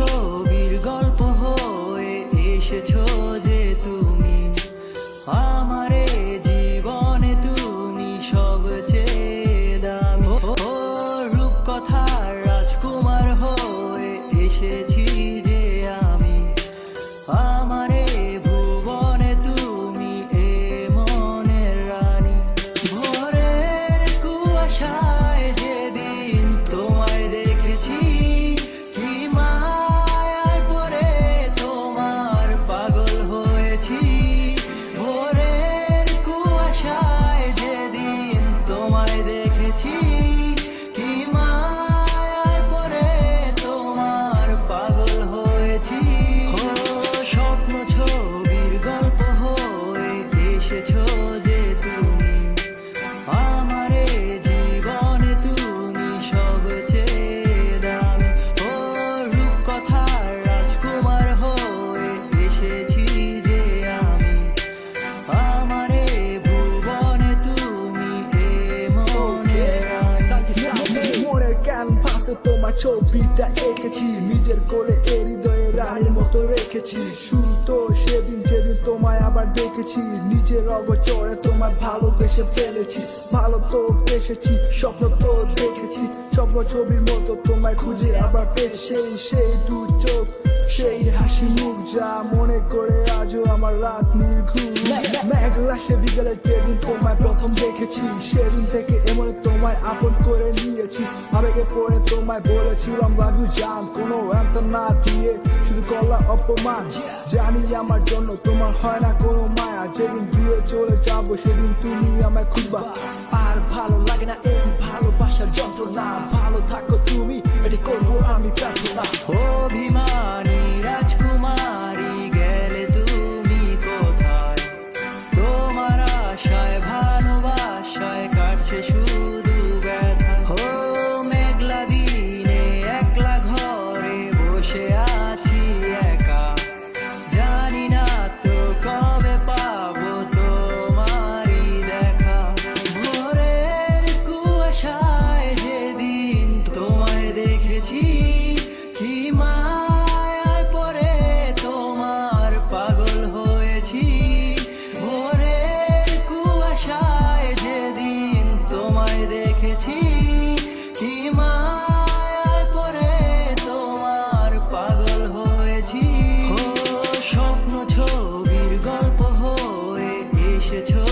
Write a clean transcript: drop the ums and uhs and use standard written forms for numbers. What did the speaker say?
ছবির গল্প হয়ে এসেছো যে তুমি আমারে জীবনে, তুমি সবচেয়ে দামি। ও রূপকথার রাজকুমার হয়ে এসেছি যে আমি, আমারে ভুবনে তুমি এ মনের রানী। ভোরের কুয়াশায় যেদিন তোমায় দেখেছি, কি মায়ায় পড়ে তোমার পাগল হয়েছি। ভোরের কুয়াশায় যেদিন তোমায় দেখেছি, কি মায়ায় পড়ে তোমার পাগল হয়েছি। ও স্বপ্ন ছবির গল্প হয়ে এসেছো যে তুমি আমারে জীবনে, তুমি সবচেয়ে দামি। ও রূপকথার রাজকুমার হয়ে এসেছি যে আমি, আমারে ভুবনে তুমি এ মনের রানী। মনের ক্যানভাসে তোমার ছবিটা এঁকেছি, নিজের কোলে এ হৃদয়ে রানীর মতো রেখেছি। শুরু তো সেদিন যেদিন তোমায় আবার দেখেছি, নিজের অগোচরে তোমায় ভালোবেসে ফেলেছি। ভালো তো বেসেছি, স্বপ্ন তো দেখেছি, স্বপ্ন ছবির মতো তোমায় খুঁজে আবার পেয়েছি। সেই দু চোখ, সেই হাসি মুখ, যা মনে করে আজও আমার রাত নির্ঘুম। মেঘলা সে বিকেলে যেদিন তোমায় প্রথম দেখেছি, সেদিন থেকে এমন তোমায় আপন করে নিয়েছি। আবেগে পড়ে তোমায় বলেছিলাম লাভ ইউ জান, কোনো অ্যান্সার না দিয়ে শুধু করলা অপমান। জানি আমার জন্য তোমার হয় না কোনো মায়া, যেদিন দূরে চলে যাবো সেদিন তুমি আমায় খুঁজবা। আর ভালো লাগে না এই ভালোবাসার যন্ত্রণা, ভালো থাকো তুমি এটি করবো আমি প্রার্থনা। অভিমানী রাজকুমারী গেলে তুমি কোথায়, তোমার আশায় ভালোবাসায় কাটছে শুধু ব্যথা। ও মেঘলা দিনে একলা ঘরে বসে আছি একা, জানি না তো কবে পাবো তোমারই দেখা। ভোরের কুয়াশায় যেদিন তোমায় দেখেছি, কি মায়ায় পড়ে তোমার পাগল হয়েছি। ভোরের কুয়াশায় যেদিন তোমায় দেখেছি, কি মায়ায় পড়ে তোমার পাগল হয়েছি। ও স্বপ্ন ছবির গল্প হয়ে এসেছো